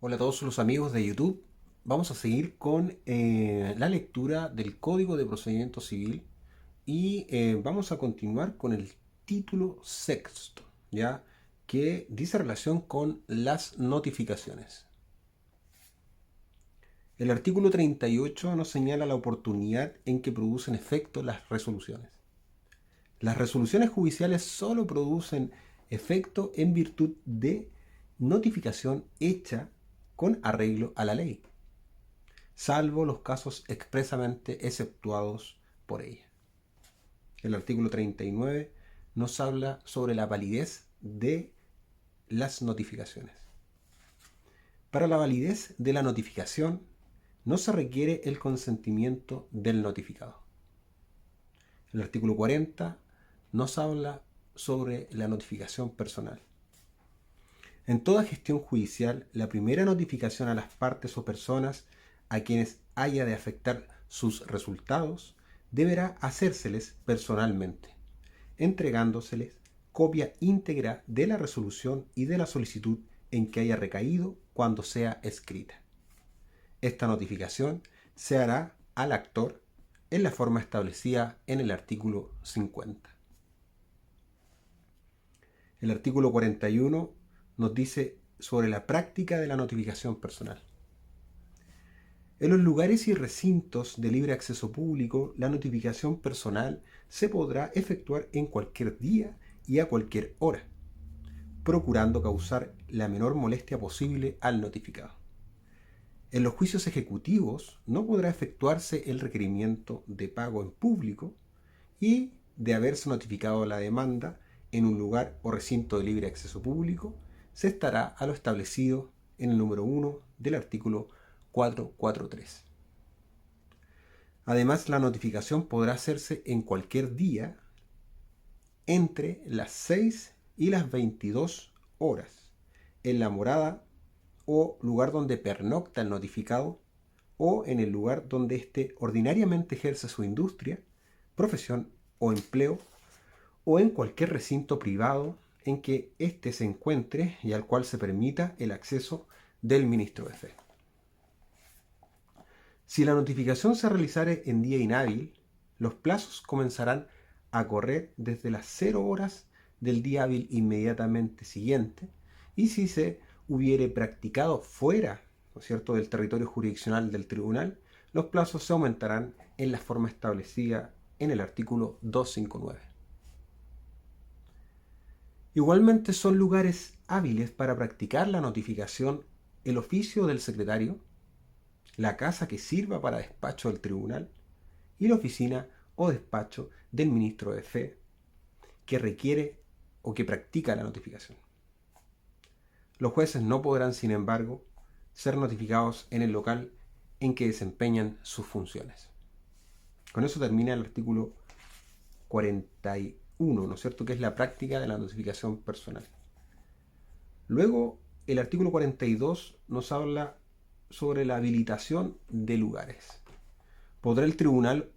Hola a todos los amigos de YouTube. Vamos a seguir con la lectura del Código de Procedimiento Civil y vamos a continuar con el título sexto, ¿ya? Que dice relación con las notificaciones. El artículo 38 nos señala la oportunidad en que producen efecto las resoluciones. Las resoluciones judiciales solo producen efecto en virtud de notificación hecha con arreglo a la ley, salvo los casos expresamente exceptuados por ella. El artículo 39 nos habla sobre la validez de las notificaciones. Para la validez de la notificación no se requiere el consentimiento del notificado. El artículo 40 nos habla sobre la notificación personal. En toda gestión judicial, la primera notificación a las partes o personas a quienes haya de afectar sus resultados deberá hacérseles personalmente, entregándoseles copia íntegra de la resolución y de la solicitud en que haya recaído cuando sea escrita. Esta notificación se hará al actor en la forma establecida en el artículo 50. El artículo 41 nos dice sobre la práctica de la notificación personal. En los lugares y recintos de libre acceso público, la notificación personal se podrá efectuar en cualquier día y a cualquier hora, procurando causar la menor molestia posible al notificado. En los juicios ejecutivos no podrá efectuarse el requerimiento de pago en público y de haberse notificado la demanda en un lugar o recinto de libre acceso público, se estará a lo establecido en el número 1 del artículo 443. Además, la notificación podrá hacerse en cualquier día entre las 6 y las 22 horas, en la morada o lugar donde pernocta el notificado o en el lugar donde éste ordinariamente ejerce su industria, profesión o empleo, o en cualquier recinto privado en que éste se encuentre y al cual se permita el acceso del ministro de fe. Si la notificación se realizare en día inhábil, los plazos comenzarán a correr desde las 0 horas del día hábil inmediatamente siguiente, y si se hubiere practicado fuera, ¿no es cierto?, del territorio jurisdiccional del tribunal, los plazos se aumentarán en la forma establecida en el artículo 259. Igualmente son lugares hábiles para practicar la notificación el oficio del secretario, la casa que sirva para despacho del tribunal y la oficina o despacho del ministro de fe que requiere o que practica la notificación. Los jueces no podrán, sin embargo, ser notificados en el local en que desempeñan sus funciones. Con eso termina el artículo 41, ¿no es cierto?, que es la práctica de la notificación personal. Luego, el artículo 42 nos habla sobre la habilitación de lugares. Podrá el tribunal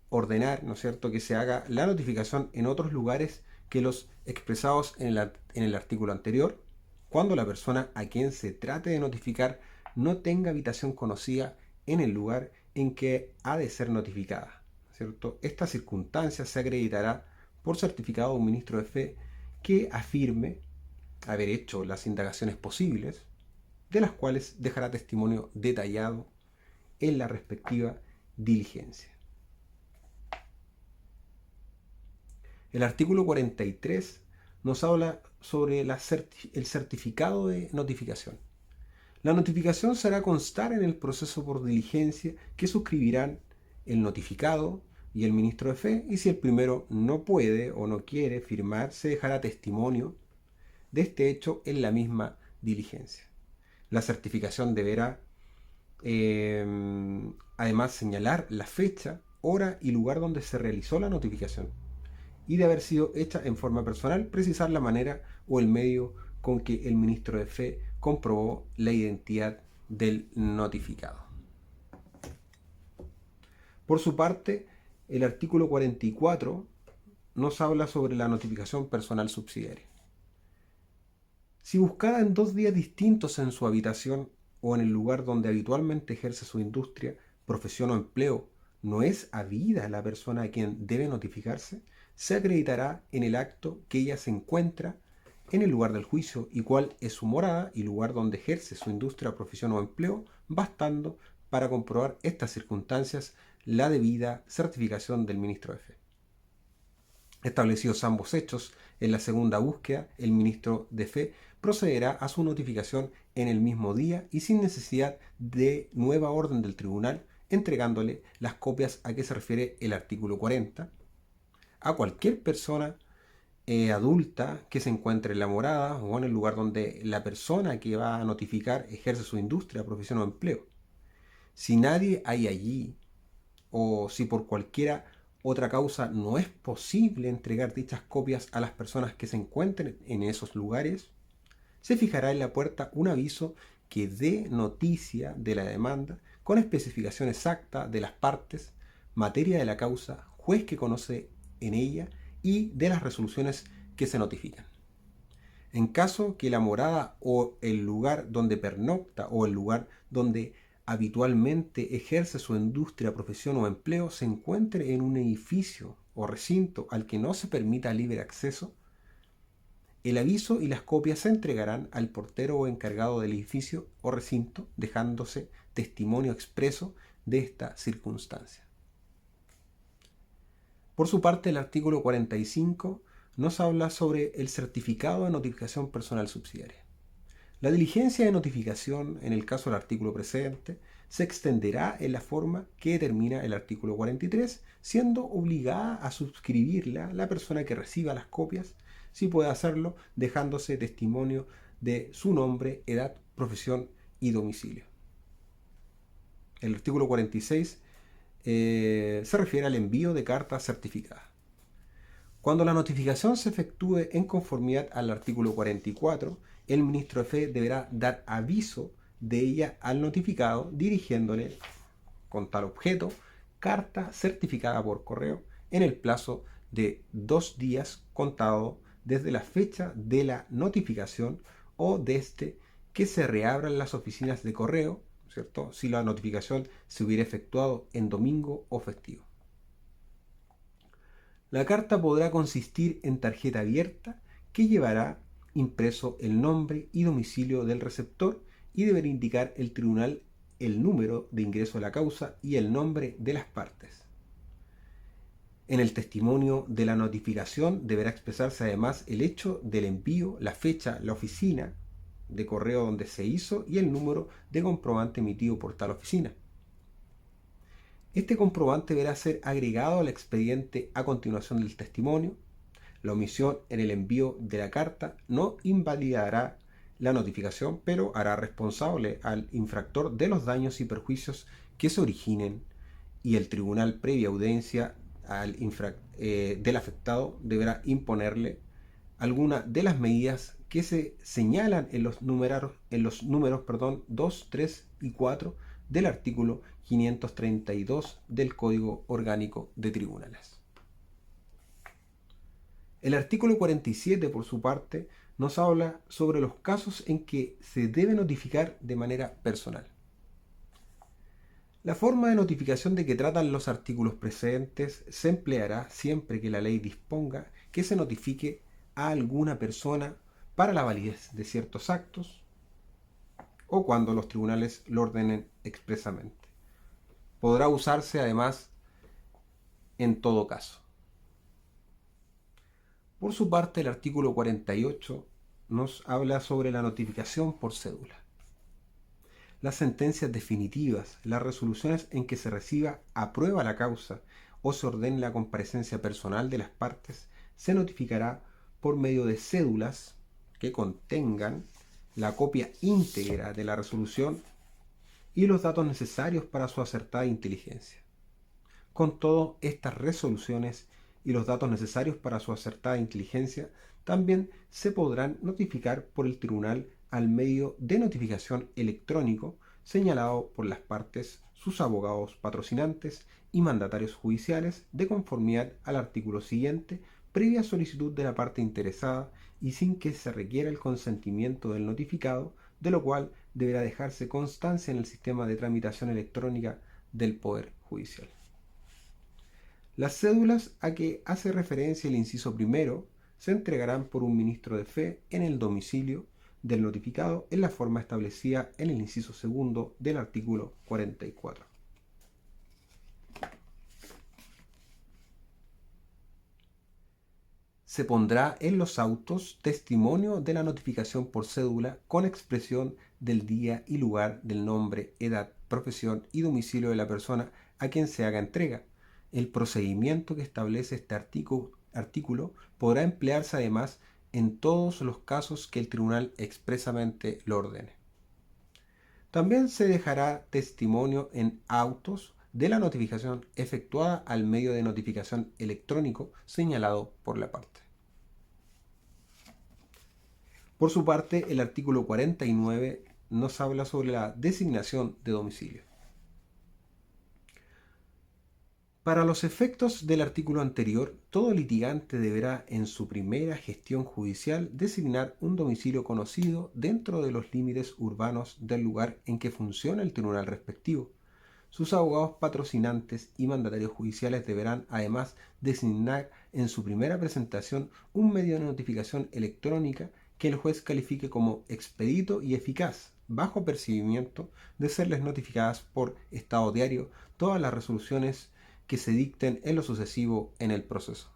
ordenar, ¿no es cierto?, que se haga la notificación en otros lugares que los expresados en el artículo anterior, cuando la persona a quien se trate de notificar no tenga habitación conocida en el lugar en que ha de ser notificada, ¿cierto? Esta circunstancia se acreditará por certificado de un ministro de fe que afirme haber hecho las indagaciones posibles, de las cuales dejará testimonio detallado en la respectiva diligencia. El artículo 43 nos habla sobre el certificado de notificación. La notificación se hará constar en el proceso por diligencia que suscribirán el notificado y el ministro de fe, y si el primero no puede o no quiere firmar, se dejará testimonio de este hecho en la misma diligencia. La certificación deberá además señalar la fecha, hora y lugar donde se realizó la notificación, y de haber sido hecha en forma personal, precisar la manera o el medio con que el ministro de fe comprobó la identidad del notificado. Por su parte, el artículo 44 nos habla sobre la notificación personal subsidiaria. Si buscada en 2 días distintos en su habitación o en el lugar donde habitualmente ejerce su industria, profesión o empleo no es habida la persona a quien debe notificarse, se acreditará en el acto que ella se encuentra en el lugar del juicio y cuál es su morada y lugar donde ejerce su industria, profesión o empleo, bastando para comprobar estas circunstancias la debida certificación del ministro de fe. Establecidos ambos hechos, en la segunda búsqueda, el ministro de fe procederá a su notificación en el mismo día y sin necesidad de nueva orden del tribunal, entregándole las copias a que se refiere el artículo 40 a cualquier persona adulta que se encuentre en la morada o en el lugar donde la persona que va a notificar ejerce su industria, profesión o empleo. Si nadie hay allí o si por cualquiera otra causa no es posible entregar dichas copias a las personas que se encuentren en esos lugares, se fijará en la puerta un aviso que dé noticia de la demanda con especificación exacta de las partes, materia de la causa, juez que conoce en ella y de las resoluciones que se notifican. En caso que la morada o el lugar donde pernocta o el lugar donde habitualmente ejerce su industria, profesión o empleo se encuentre en un edificio o recinto al que no se permita libre acceso, el aviso y las copias se entregarán al portero o encargado del edificio o recinto, dejándose testimonio expreso de esta circunstancia. Por su parte, el artículo 45 nos habla sobre el certificado de notificación personal subsidiaria. La diligencia de notificación, en el caso del artículo precedente, se extenderá en la forma que determina el artículo 43, siendo obligada a suscribirla la persona que reciba las copias, si puede hacerlo, dejándose testimonio de su nombre, edad, profesión y domicilio. El artículo 46 se refiere al envío de cartas certificadas. Cuando la notificación se efectúe en conformidad al artículo 44, el ministro de fe deberá dar aviso de ella al notificado, dirigiéndole con tal objeto carta certificada por correo en el plazo de 2 días contado desde la fecha de la notificación o desde que se reabran las oficinas de correo, ¿cierto?, si la notificación se hubiera efectuado en domingo o festivo. La carta podrá consistir en tarjeta abierta que llevará impreso el nombre y domicilio del receptor y deberá indicar el tribunal el número de ingreso de la causa y el nombre de las partes. En el testimonio de la notificación deberá expresarse además el hecho del envío, la fecha, la oficina de correo donde se hizo y el número de comprobante emitido por tal oficina. Este comprobante deberá ser agregado al expediente a continuación del testimonio. La omisión en el envío de la carta no invalidará la notificación, pero hará responsable al infractor de los daños y perjuicios que se originen, y el tribunal, previa audiencia del afectado, deberá imponerle alguna de las medidas que se señalan en los números 2, 3 y 4 del artículo 532 del Código Orgánico de Tribunales. El artículo 47, por su parte, nos habla sobre los casos en que se debe notificar de manera personal. La forma de notificación de que tratan los artículos precedentes se empleará siempre que la ley disponga que se notifique a alguna persona para la validez de ciertos actos o cuando los tribunales lo ordenen expresamente. Podrá usarse además en todo caso. Por su parte, el artículo 48 nos habla sobre la notificación por cédula. Las sentencias definitivas, las resoluciones en que se reciba aprueba la causa o se ordene la comparecencia personal de las partes, se notificará por medio de cédulas que contengan la copia íntegra de la resolución y los datos necesarios para su acertada inteligencia. Con todo, estas resoluciones y los datos necesarios para su acertada inteligencia también se podrán notificar por el tribunal al medio de notificación electrónico señalado por las partes, sus abogados patrocinantes y mandatarios judiciales de conformidad al artículo siguiente, previa solicitud de la parte interesada y sin que se requiera el consentimiento del notificado, de lo cual deberá dejarse constancia en el sistema de tramitación electrónica del Poder Judicial. Las cédulas a que hace referencia el inciso primero se entregarán por un ministro de fe en el domicilio del notificado en la forma establecida en el inciso segundo del artículo 44. Se pondrá en los autos testimonio de la notificación por cédula con expresión del día y lugar del nombre, edad, profesión y domicilio de la persona a quien se haga entrega. El procedimiento que establece este artículo podrá emplearse además en todos los casos que el tribunal expresamente lo ordene. También se dejará testimonio en autos de la notificación efectuada al medio de notificación electrónico señalado por la parte. Por su parte, el artículo 49 nos habla sobre la designación de domicilio. Para los efectos del artículo anterior, todo litigante deberá en su primera gestión judicial designar un domicilio conocido dentro de los límites urbanos del lugar en que funciona el tribunal respectivo. Sus abogados patrocinantes y mandatarios judiciales deberán además designar en su primera presentación un medio de notificación electrónica que el juez califique como expedito y eficaz, bajo percibimiento de serles notificadas por estado diario todas las resoluciones que se dicten en lo sucesivo en el proceso.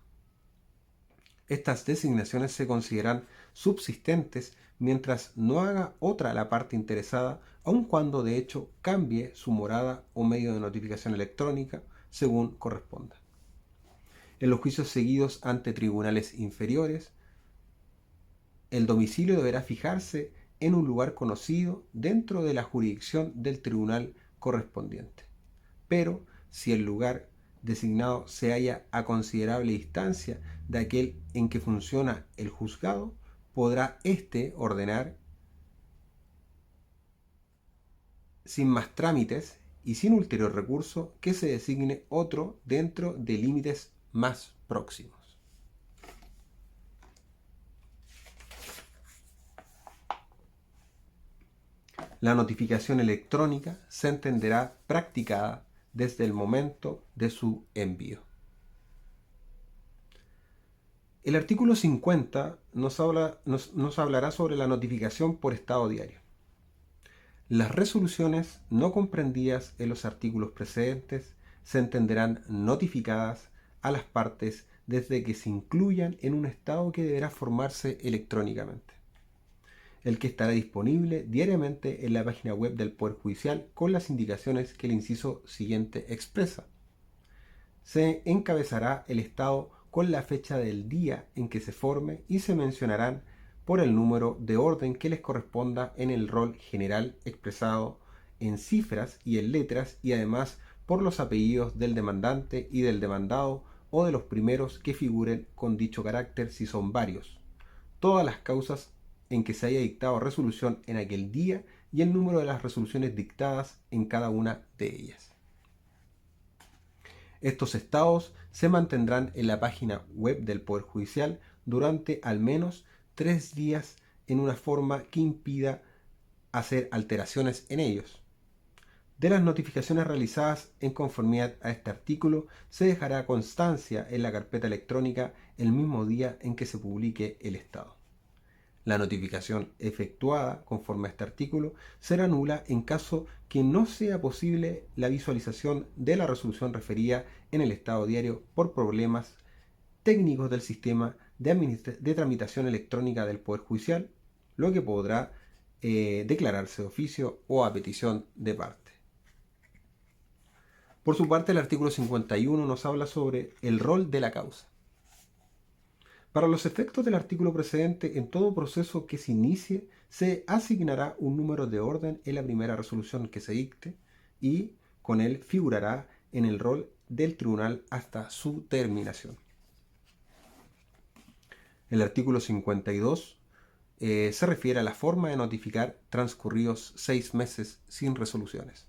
Estas designaciones se consideran subsistentes mientras no haga otra la parte interesada, aun cuando de hecho cambie su morada o medio de notificación electrónica según corresponda. En los juicios seguidos ante tribunales inferiores, el domicilio deberá fijarse en un lugar conocido dentro de la jurisdicción del tribunal correspondiente. Pero si el lugar designado se halla a considerable distancia de aquel en que funciona el juzgado, podrá éste ordenar sin más trámites y sin ulterior recurso que se designe otro dentro de límites más próximos. La notificación electrónica se entenderá practicada desde el momento de su envío. El artículo 50 nos hablará sobre la notificación por estado diario. Las resoluciones no comprendidas en los artículos precedentes se entenderán notificadas a las partes desde que se incluyan en un estado que deberá formarse electrónicamente, el que estará disponible diariamente en la página web del Poder Judicial con las indicaciones que el inciso siguiente expresa. Se encabezará el estado con la fecha del día en que se forme y se mencionarán por el número de orden que les corresponda en el rol general expresado en cifras y en letras y además por los apellidos del demandante y del demandado o de los primeros que figuren con dicho carácter si son varios. Todas las causas en que se haya dictado resolución en aquel día y el número de las resoluciones dictadas en cada una de ellas. Estos estados se mantendrán en la página web del Poder Judicial durante al menos 3 días en una forma que impida hacer alteraciones en ellos. De las notificaciones realizadas en conformidad a este artículo se dejará constancia en la carpeta electrónica el mismo día en que se publique el estado. La notificación efectuada conforme a este artículo será nula en caso que no sea posible la visualización de la resolución referida en el estado diario por problemas técnicos del sistema de tramitación electrónica del Poder Judicial, lo que podrá declararse de oficio o a petición de parte. Por su parte, el artículo 51 nos habla sobre el rol de la causa. Para los efectos del artículo precedente, en todo proceso que se inicie, se asignará un número de orden en la primera resolución que se dicte y con él figurará en el rol del tribunal hasta su terminación. El artículo 52 se refiere a la forma de notificar transcurridos 6 meses sin resoluciones.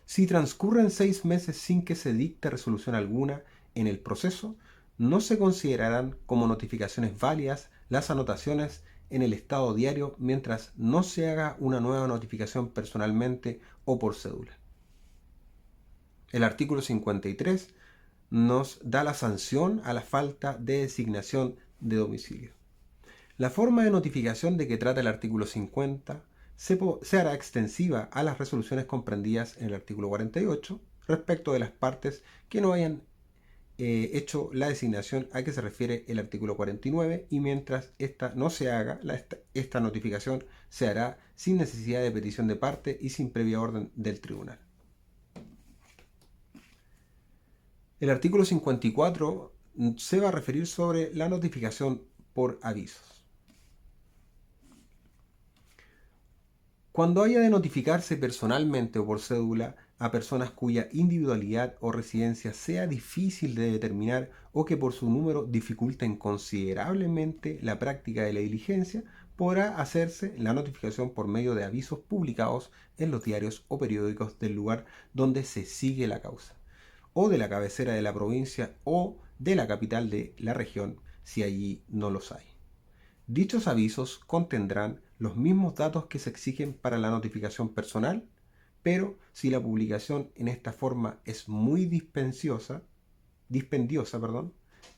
Si transcurren 6 meses sin que se dicte resolución alguna en el proceso, no se considerarán como notificaciones válidas las anotaciones en el estado diario mientras no se haga una nueva notificación personalmente o por cédula. El artículo 53 nos da la sanción a la falta de designación de domicilio. La forma de notificación de que trata el artículo 50 se hará extensiva a las resoluciones comprendidas en el artículo 48 respecto de las partes que no hayan hecho la designación a que se refiere el artículo 49, y mientras esta no se haga, esta notificación se hará sin necesidad de petición de parte y sin previa orden del tribunal. El artículo 54 se va a referir sobre la notificación por avisos. Cuando haya de notificarse personalmente o por cédula a personas cuya individualidad o residencia sea difícil de determinar o que por su número dificulten considerablemente la práctica de la diligencia, podrá hacerse la notificación por medio de avisos publicados en los diarios o periódicos del lugar donde se sigue la causa, o de la cabecera de la provincia o de la capital de la región, si allí no los hay. Dichos avisos contendrán los mismos datos que se exigen para la notificación personal, pero si la publicación en esta forma es muy dispendiosa,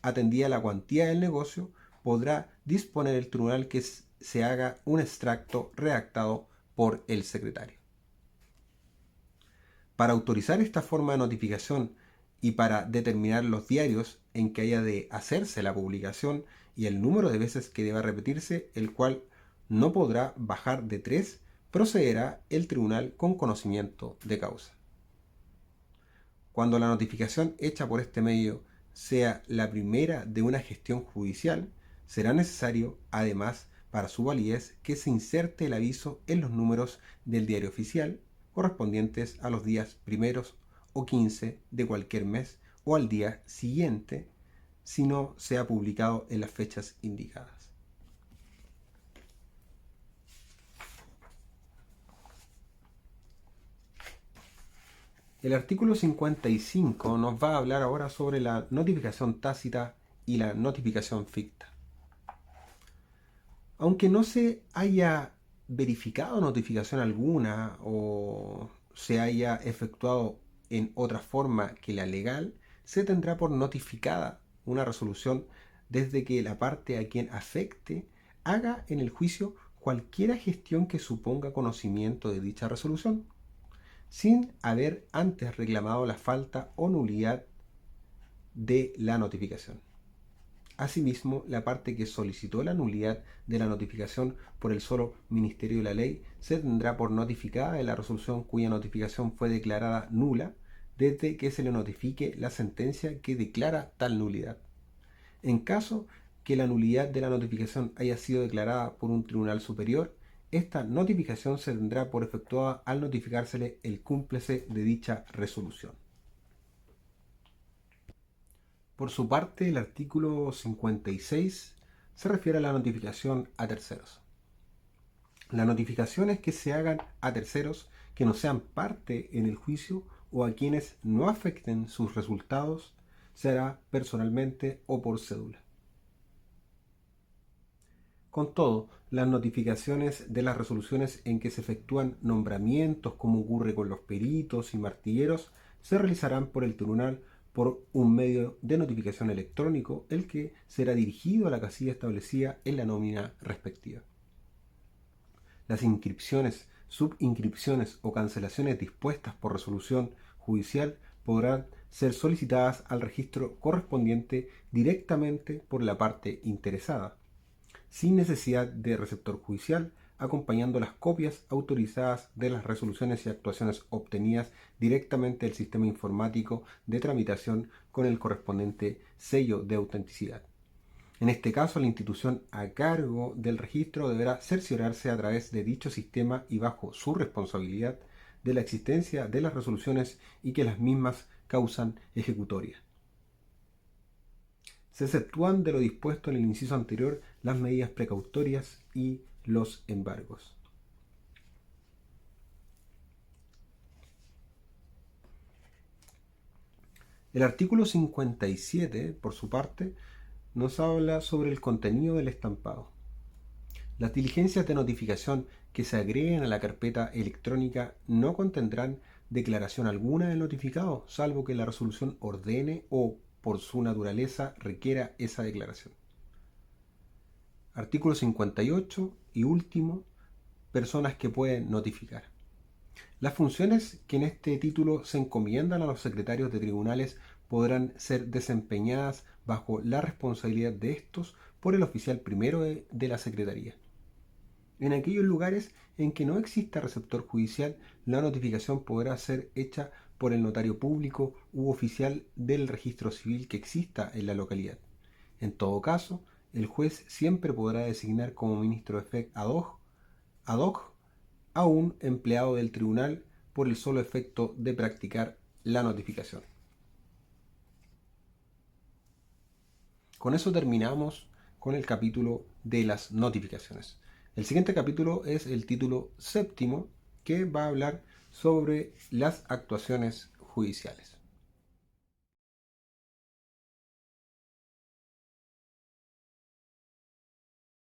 atendida la cuantía del negocio, podrá disponer el tribunal que se haga un extracto redactado por el secretario. Para autorizar esta forma de notificación y para determinar los diarios en que haya de hacerse la publicación y el número de veces que deba repetirse, el cual no podrá bajar de 3, procederá el tribunal con conocimiento de causa. Cuando la notificación hecha por este medio sea la primera de una gestión judicial, será necesario, además, para su validez, que se inserte el aviso en los números del diario oficial correspondientes a los días primeros o 15 de cualquier mes o al día siguiente, si no se ha publicado en las fechas indicadas. El artículo 55 nos va a hablar ahora sobre la notificación tácita y la notificación ficta. Aunque no se haya verificado notificación alguna o se haya efectuado en otra forma que la legal, se tendrá por notificada una resolución desde que la parte a quien afecte haga en el juicio cualquiera gestión que suponga conocimiento de dicha resolución, sin haber antes reclamado la falta o nulidad de la notificación. Asimismo, la parte que solicitó la nulidad de la notificación por el solo Ministerio de la Ley se tendrá por notificada de la resolución cuya notificación fue declarada nula desde que se le notifique la sentencia que declara tal nulidad. En caso que la nulidad de la notificación haya sido declarada por un tribunal superior, esta notificación se tendrá por efectuada al notificársele el cúmplice de dicha resolución. Por su parte, el artículo 56 se refiere a la notificación a terceros. Las notificaciones que se hagan a terceros que no sean parte en el juicio o a quienes no afecten sus resultados se hará personalmente o por cédula. Con todo, las notificaciones de las resoluciones en que se efectúan nombramientos, como ocurre con los peritos y martilleros, se realizarán por el tribunal por un medio de notificación electrónico, el que será dirigido a la casilla establecida en la nómina respectiva. Las inscripciones, subinscripciones o cancelaciones dispuestas por resolución judicial podrán ser solicitadas al registro correspondiente directamente por la parte interesada, sin necesidad de receptor judicial, acompañando las copias autorizadas de las resoluciones y actuaciones obtenidas directamente del sistema informático de tramitación con el correspondiente sello de autenticidad. En este caso, la institución a cargo del registro deberá cerciorarse a través de dicho sistema y bajo su responsabilidad de la existencia de las resoluciones y que las mismas causan ejecutoria. Se exceptúan de lo dispuesto en el inciso anterior las medidas precautorias y los embargos. El artículo 57, por su parte, nos habla sobre el contenido del estampado. Las diligencias de notificación que se agreguen a la carpeta electrónica no contendrán declaración alguna del notificado, salvo que la resolución ordene o, por su naturaleza, requiera esa declaración. Artículo 58 y último, personas que pueden notificar. Las funciones que en este título se encomiendan a los secretarios de tribunales podrán ser desempeñadas bajo la responsabilidad de estos por el oficial primero de la Secretaría. En aquellos lugares en que no exista receptor judicial, la notificación podrá ser hecha por el notario público u oficial del registro civil que exista en la localidad. En todo caso, el juez siempre podrá designar como ministro de FEC ad hoc a un empleado del tribunal por el solo efecto de practicar la notificación. Con eso terminamos con el capítulo de las notificaciones. El siguiente capítulo es el título séptimo, que va a hablar sobre las actuaciones judiciales.